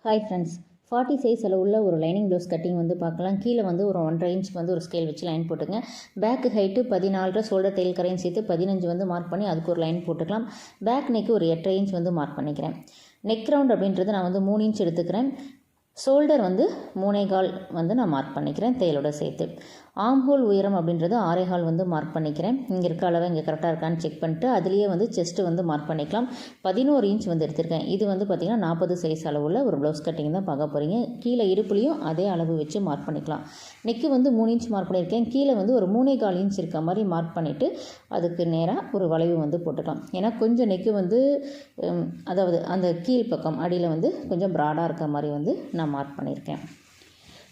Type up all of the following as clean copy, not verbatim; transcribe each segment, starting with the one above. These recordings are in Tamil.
ஹாய் ஃப்ரெண்ட்ஸ், 40 சைஸில் உள்ள ஒரு லைனிங் ப்ளவுஸ் கட்டிங் வந்து பார்க்கலாம். கீழே வந்து ஒரு 1.5 இன்ச்சுக்கு வந்து ஒரு ஸ்கேல் வச்சு லைன் போட்டுங்க. பேக் ஹைட்டு 14, ஷோல்டர் தையல் கரையும் சேர்த்து 15 வந்து மார்க் பண்ணி அதுக்கு ஒரு லைன் போட்டுக்கலாம். பேக் நெக்கு ஒரு 8.5 இன்ச் வந்து மார்க் பண்ணிக்கிறேன். நெக் ரவுண்ட் அப்படின்றது நான் வந்து 3 இன்ச் எடுத்துக்கிறேன். ஷோல்டர் வந்து 3.25 வந்து நான் மார்க் பண்ணிக்கிறேன் தையலோட சேர்த்து. ஆம்ஹோல் உயரம் அப்படின்றது 6.25 வந்து மார்க் பண்ணிக்கிறேன். இங்கே இருக்க அளவை இங்கே கரெக்டாக இருக்கான்னு செக் பண்ணிட்டு அதுலேயே வந்து செஸ்ட்டு வந்து மார்க் பண்ணிக்கலாம். 11 இன்ச் வந்து எடுத்திருக்கேன். இது வந்து பார்த்திங்கன்னா 40 சைஸ் அளவுள்ள ஒரு ப்ளவுஸ் கட்டிங் தான் பார்க்க போகிறீங்க. கீழே இடுப்புலையும் அதே அளவு வச்சு மார்க் பண்ணிக்கலாம். நெக்கு வந்து 3 இன்ச் மார்க் பண்ணியிருக்கேன். கீழே வந்து ஒரு 3.25 இன்ச் இருக்க மாதிரி மார்க் பண்ணிவிட்டு அதுக்கு நேராக ஒரு வளைவு வந்து போட்டுக்கலாம். ஏன்னா கொஞ்சம் நெக்கு வந்து அதாவது அந்த கீழ் பக்கம் அடியில் வந்து கொஞ்சம் ப்ராடாக இருக்க மாதிரி வந்து நான் மார்க் பண்ணியிருக்கேன்.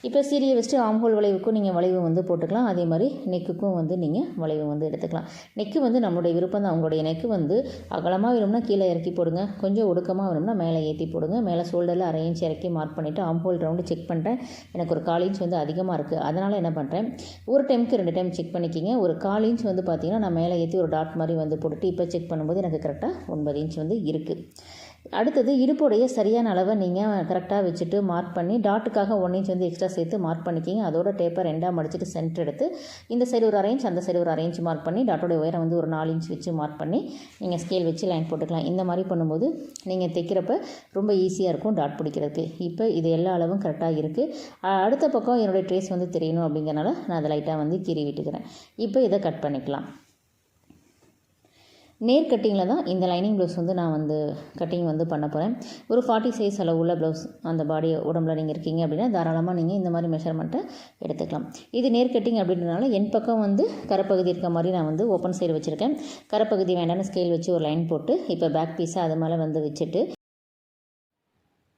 இப்போ சீரியை வச்சுட்டு ஆம்ஹோல் வளைவுக்கும் நீங்கள் வளைவு வந்து போட்டுக்கலாம். அதே மாதிரி நெக்குக்கும் வந்து நீங்கள் வளைவு வந்து எடுத்துக்கலாம். நெக்கு வந்து நம்மளுடைய விருப்பம் தான். அவங்களுடைய நெக்கு வந்து அகலமாக வேணும்னா கீழே இறக்கி போடுங்க, கொஞ்சம் ஒடுக்கமாக வேணும்னா மேலே ஏற்றி போடுங்க. மேலே ஷோல்டரில் 1/2 இன்ச் இறக்கி மார்க் பண்ணிவிட்டு ஆம்ஹோல் ரவுண்டு செக் பண்ணுறேன். எனக்கு ஒரு 1/4 இன்ச் வந்து அதிகமாக இருக்குது. அதனால் என்ன பண்ணுறேன், ஒரு டைமுக்கு 2 டைம் செக் பண்ணிக்கிங்க. ஒரு 1/4 இன்ச் வந்து பார்த்திங்கன்னா நான் மேலே ஏற்றி ஒரு டாட் மாதிரி வந்து போட்டுட்டு இப்போ செக் பண்ணும்போது எனக்கு கரெக்டாக 9 இன்ச் வந்து இருக்குது. அடுத்தது இடுப்புடைய சரியான அளவை நீங்கள் கரெக்டாக வச்சுட்டு மார்க் பண்ணி டாட்டுக்காக 1 இன்ச் வந்து எக்ஸ்ட்ரா சேர்த்து மார்க் பண்ணிக்கிங்க. அதோட டேப்பர் 2ஆக மடிச்சிட்டு சென்டர் எடுத்து இந்த சைடு ஒரு 1/2 இன்ச் அந்த சைடு ஒரு 1/2 இன்ச் மார்க் பண்ணி டாட்டோடைய உயரம் வந்து ஒரு 4 இன்ச் வச்சு மார்க் பண்ணி நீங்கள் ஸ்கேல் வச்சு லைன் போட்டுக்கலாம். இந்த மாதிரி பண்ணும்போது நீங்கள் தைக்கிறப்ப ரொம்ப ஈஸியாக இருக்கும் டாட் பிடிக்கிறதுக்கு. இப்போ இது எல்லா அளவும் கரெக்டாக இருக்குது. அடுத்த பக்கம் என்னுடைய ட்ரேஸ் வந்து தெரியணும் அப்படிங்கிறனால நான் அதை லைட்டாக வந்து கீறி விட்டுக்கிறேன். இப்போ இதை கட் பண்ணிக்கலாம். நேர் கட்டிங்கில் தான் இந்த லைனிங் ப்ளவுஸ் வந்து நான் வந்து கட்டிங் வந்து பண்ண போகிறேன். ஒரு 40 சைஸ் அளவு உள்ள ப்ளவுஸ் அந்த பாடி உடம்புல நீங்கள் இருக்கீங்க அப்படின்னா தாராளமாக நீங்கள் இந்த மாதிரி மெஷர்மெண்ட்டை எடுத்துக்கலாம். இது நேர் கட்டிங் அப்படின்றனால என் பக்கம் வந்து கரைப்பகுதி இருக்க மாதிரி நான் வந்து ஓப்பன் சைடு வச்சுருக்கேன். கரைப்பகுதி வேண்டாம்னு ஸ்கேல் வச்சு ஒரு லைன் போட்டு இப்போ பேக் பீஸை அது மேலே வந்து வச்சுட்டு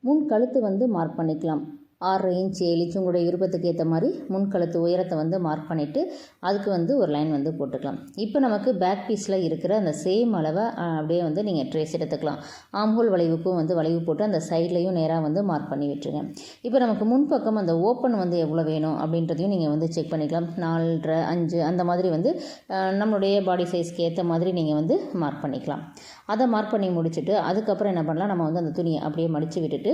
முன் கழுத்து வந்து மார்க் பண்ணிக்கலாம். 6 இன்ச் 7 இன்ச் உங்களுடைய விருப்பத்துக்கு ஏற்ற மாதிரி முன்கழுத்து உயரத்தை வந்து மார்க் பண்ணிவிட்டு அதுக்கு வந்து ஒரு லைன் வந்து போட்டுக்கலாம். இப்போ நமக்கு பேக் பீஸில் இருக்கிற அந்த சேம் அளவை அப்படியே வந்து நீங்கள் ட்ரேஸ் எடுத்துக்கலாம். ஆம்ஹோல் வளைவுக்கும் வந்து வளைவு போட்டு அந்த சைட்லேயும் நேராக வந்து மார்க் பண்ணி விட்டுருங்க. இப்போ நமக்கு முன்பக்கம் அந்த ஓப்பன் வந்து எவ்வளோ வேணும் அப்படின்றதையும் நீங்கள் வந்து செக் பண்ணிக்கலாம். 4.5 5 அந்த மாதிரி வந்து நம்மளுடைய பாடி சைஸ்க்கு ஏற்ற மாதிரி நீங்கள் வந்து மார்க் பண்ணிக்கலாம். அதை மார்க் பண்ணி முடிச்சுட்டு அதுக்கப்புறம் என்ன பண்ணலாம், நம்ம வந்து அந்த துணியை அப்படியே மடித்து விட்டுட்டு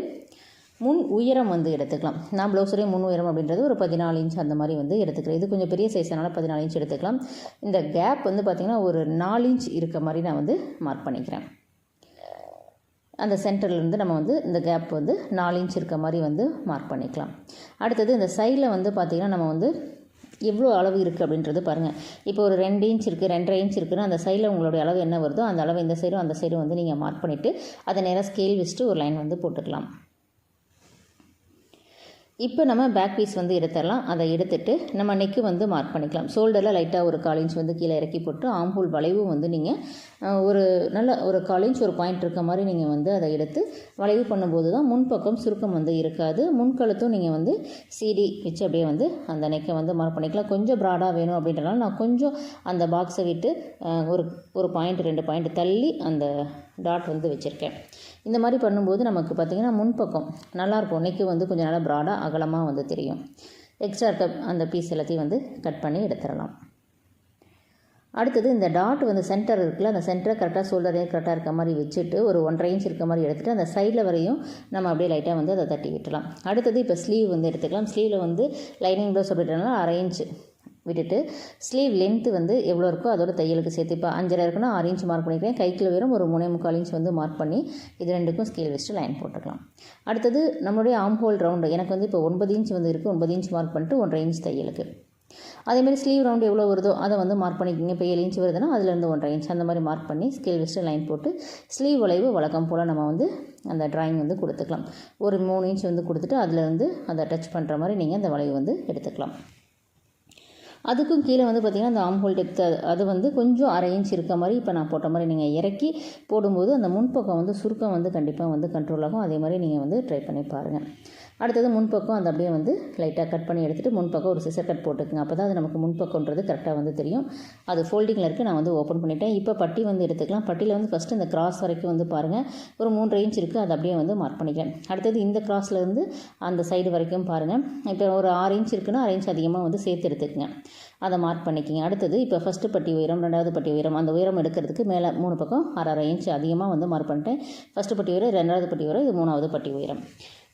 முன் உயரம் வந்து எடுத்துக்கலாம். நான் ப்ளவுஸுடைய முன் உயரம் அப்படின்றது ஒரு 14 இன்ச் அந்த மாதிரி வந்து எடுத்துக்கிறேன். இது கொஞ்சம் பெரிய சைஸ்னால 14 இன்ச் எடுத்துக்கலாம். இந்த கேப் வந்து பார்த்திங்கன்னா ஒரு 4 இன்ச் இருக்க மாதிரி நான் வந்து மார்க் பண்ணிக்கிறேன். அந்த சென்டர்லேருந்து நம்ம வந்து இந்த கேப் வந்து 4 இன்ச் இருக்க மாதிரி வந்து மார்க் பண்ணிக்கலாம். அடுத்தது இந்த சைடில் வந்து பார்த்திங்கன்னா நம்ம வந்து எவ்வளோ அளவு இருக்குது அப்படின்றது பாருங்கள். இப்போ ஒரு 2 இன்ச் இருக்குது, 2.5 இன்ச் இருக்குன்னா அந்த சைடில் உங்களுடைய அளவு என்ன வருதோ அந்த அளவு இந்த சைடும் அந்த சைடும் வந்து நீங்கள் மார்க் பண்ணிவிட்டு அதை நேராக ஸ்கேல் வச்சுட்டு ஒரு லைன் வந்து போட்டுக்கலாம். இப்போ நம்ம பேக் பீஸ் வந்து எடுத்துடலாம். அதை எடுத்துகிட்டு நம்ம நெக்கு வந்து மார்க் பண்ணிக்கலாம். ஷோல்டரில் லைட்டாக ஒரு 1/4 இன்ச் வந்து கீழே இறக்கி போட்டு ஆம்ஹோல் வளைவும் வந்து நீங்கள் ஒரு நல்ல ஒரு 1/4 இன்ச் ஒரு பாயிண்ட் இருக்க மாதிரி நீங்கள் வந்து அதை எடுத்து வளைவு பண்ணும்போது தான் முன்பக்கம் சுருக்கம் வந்து இருக்காது. முன்கழுத்தும் நீங்கள் வந்து சிடி வச்சு அப்படியே வந்து அந்த நெக்கை வந்து மார்க் பண்ணிக்கலாம். கொஞ்சம் ப்ராடாக வேணும் அப்படின்றனால நான் கொஞ்சம் அந்த பாக்ஸை விட்டு ஒரு பாயிண்ட் 2 பாயிண்ட் தள்ளி அந்த டாட் வந்து வச்சுருக்கேன். இந்த மாதிரி பண்ணும்போது நமக்கு பார்த்திங்கன்னா முன்பக்கம் நல்லாயிருக்கும். நெக்கு வந்து கொஞ்சம் நல்லா ப்ராடாக அகலமாக வந்து தெரியும். எக்ஸ்ட்ரா இருக்க அந்த பீஸ் எல்லாத்தையும் வந்து கட் பண்ணி எடுத்துடலாம். அடுத்தது இந்த டாட் வந்து சென்டர் இருக்குல்ல, அந்த சென்டரை கரெக்டாக ஷோல்டரே கரெக்டாக இருக்க மாதிரி வச்சுட்டு ஒரு 1.5 இன்ச் இருக்க மாதிரி எடுத்துகிட்டு அந்த சைடில் வரையும் நம்ம அப்படியே லைட்டாக வந்து அதை தட்டி விட்டுலாம். அடுத்தது இப்போ ஸ்லீவ் வந்து எடுத்துக்கலாம். ஸ்லீவில் வந்து லைனிங் ப்ளவுஸ் அப்படின்றனால 1/2 இன்ச் விட்டுட்டு ஸ்லீவ் லென்த்து வந்து எவ்வளோ இருக்கோ அதோட தையலுக்கு சேர்த்து இப்போ 5.5 இருக்குன்னா 6 இன்ச் மார்க் பண்ணிக்கிறேன். கைக்குள்ள வெறும் ஒரு 3.25 இன்ச் வந்து மார்க் பண்ணி இது ரெண்டுக்கும் ஸ்கேல் வச்சுட்டு லைன் போட்டுக்கலாம். அடுத்தது நம்மளுடைய ஆம்ஹோல் ரவுண்டு எனக்கு வந்து இப்போ 9 இன்ச் வந்து இருக்குது. 9 இன்ச் மார்க் பண்ணிட்டு 1.5 இன்ச் தையலுக்கு. அதேமாதிரி ஸ்லீவ் ரவுண்டு எவ்வளோ வருதோ அதை வந்து மார்க் பண்ணிக்கிங்க. இப்போ 7 இன்ச் வருதுன்னா அதுலேருந்து 1.5 இன்ச் அந்த மாதிரி மார்க் பண்ணி ஸ்கேல் வச்சுட்டு லைன் போட்டு ஸ்லீவ் வளைவு வழக்கம் போல் நம்ம வந்து அந்த ட்ராயிங் வந்து கொடுத்துக்கலாம். ஒரு 3 இன்ச் வந்து கொடுத்துட்டு அதுலேருந்து அதை டச் பண்ணுற மாதிரி நீங்கள் அந்த வளைவு வந்து எடுத்துக்கலாம். அதுக்கும் கீழே வந்து பார்த்திங்கன்னா அந்த ஆம்ஹோல் டெப்த் அது வந்து கொஞ்சம் 1/2 இன்ச் இருக்க மாதிரி இப்போ நான் போட்ட மாதிரி நீங்கள் இறக்கி போடும்போது அந்த முன்பக்கம் வந்து சுருக்கம் வந்து கண்டிப்பாக வந்து கண்ட்ரோல் ஆகும். அதே மாதிரி நீங்கள் வந்து ட்ரை பண்ணி பாருங்கள். அடுத்தது முன்பக்கம் அந்த அப்படியே வந்து லைட்டாக கட் பண்ணி எடுத்துகிட்டு முன்பக்கம் ஒரு சிசர் கட் போட்டுக்குங்க. அப்போ தான் அது நமக்கு முன்பக்கம்ன்றது கரெக்டாக வந்து தெரியும். அது ஃபோல்டிங்கில் இருக்குது. நான் வந்து ஓப்பன் பண்ணிட்டேன். இப்போ பட்டி வந்து எடுத்துக்கலாம். பட்டியில் வந்து ஃபஸ்ட்டு இந்த கிராஸ் வரைக்கும் வந்து பாருங்கள் ஒரு 3.5 இன்ச் இருக்குது. அதை அப்படியே வந்து மார்க் பண்ணிக்கிறேன். அடுத்தது இந்த கிராஸ்லேருந்து அந்த சைடு வரைக்கும் பாருங்கள். இப்போ ஒரு 6 இன்ச் இருக்குன்னா 1/2 இன்ச் அதிகமாக வந்து சேர்த்து எடுத்துக்கங்க. அதை மார்க் பண்ணிக்கிங்க. அடுத்தது இப்போ ஃபஸ்ட்டு பட்டி உயரம், 2வது பட்டி உயரம், அந்த உயரம் எடுக்கிறதுக்கு மேலே 3 பக்கம் 1/2 இன்ச் அதிகமாக வந்து மார்க் பண்ணிட்டேன். ஃபஸ்ட்டு பட்டி உயரம், 2வது பட்டி உயரம், இது 3வது பட்டி உயரம்.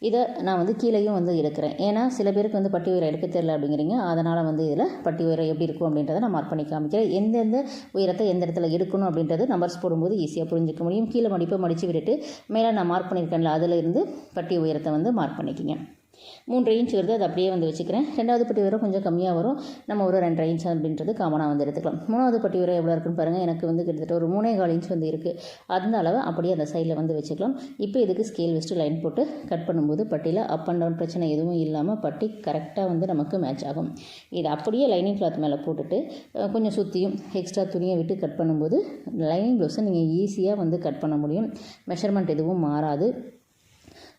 இதை நான் வந்து கீழேயும் வந்து எடுக்கிறேன். ஏன்னா சில பேருக்கு வந்து பட்டி உயரம் எடுக்க தெரியல அப்படிங்கிறீங்க. அதனால் வந்து இதில் பட்டி உயரம் எப்படி இருக்கும் அப்படின்றத நான் மார்க் பண்ணி காமிக்கிறேன். எந்தெந்த உயரத்தை எந்த இடத்துல எடுக்கணும் அப்படின்றது நம்பர்ஸ் போடும்போது ஈஸியாக புரிஞ்சிக்க முடியும். கீழே மடிப்பை மடித்து விட்டுட்டு மேலே நான் மார்க் பண்ணியிருக்கேன்ல அதில் இருந்து பட்டி உயரத்தை வந்து மார்க் பண்ணிக்கிங்க. 3 இன்ச் வருது, அது அப்படியே வந்து வச்சுக்கிறேன். 2வது பட்டி உயரம் கொஞ்சம் கம்மியாக வரும், நம்ம ஒரு 2.5 இன்ச் அப்படின்றது காமனாக வந்து எடுத்துக்கலாம். 3வது பட்டி உயரம் எவ்வளோ இருக்குன்னு பாருங்கள். எனக்கு வந்து கிட்டத்தட்ட ஒரு 3.25 இன்ச் வந்து இருக்குது. அந்த அளவு அப்படியே அந்த சைடில் வந்து வச்சுக்கலாம். இப்போ இதுக்கு ஸ்கேல் வச்சுட்டு லைன் போட்டு கட் பண்ணும்போது பட்டியில் அப் அண்ட் டவுன் பிரச்சனை எதுவும் இல்லாமல் பட்டி கரெக்டாக வந்து நமக்கு மேட்ச் ஆகும். இது அப்படியே லைனிங் கிளாத் மேலே போட்டுட்டு கொஞ்சம் சுற்றியும் எக்ஸ்ட்ரா துணியை விட்டு கட் பண்ணும்போது லைனிங் ப்ளவுஸை நீங்கள் ஈஸியாக வந்து கட் பண்ண முடியும். மெஷர்மெண்ட் எதுவும் மாறாது.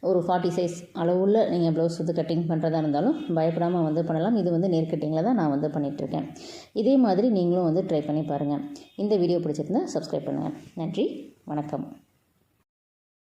ஒரு 40 சைஸ் அளவுள்ள நீங்கள் ப்ளவுஸ் வந்து கட்டிங் பண்ணுறதா இருந்தாலும் பயப்படாமல் வந்து பண்ணலாம். இது வந்து நேர் கட்டிங்கில் தான் நான் வந்து பண்ணிகிட்ருக்கேன். இதே மாதிரி நீங்களும் வந்து ட்ரை பண்ணி பாருங்கள். இந்த வீடியோ பிடிச்சிருந்தால் சப்ஸ்கிரைப் பண்ணுங்கள். நன்றி, வணக்கம்.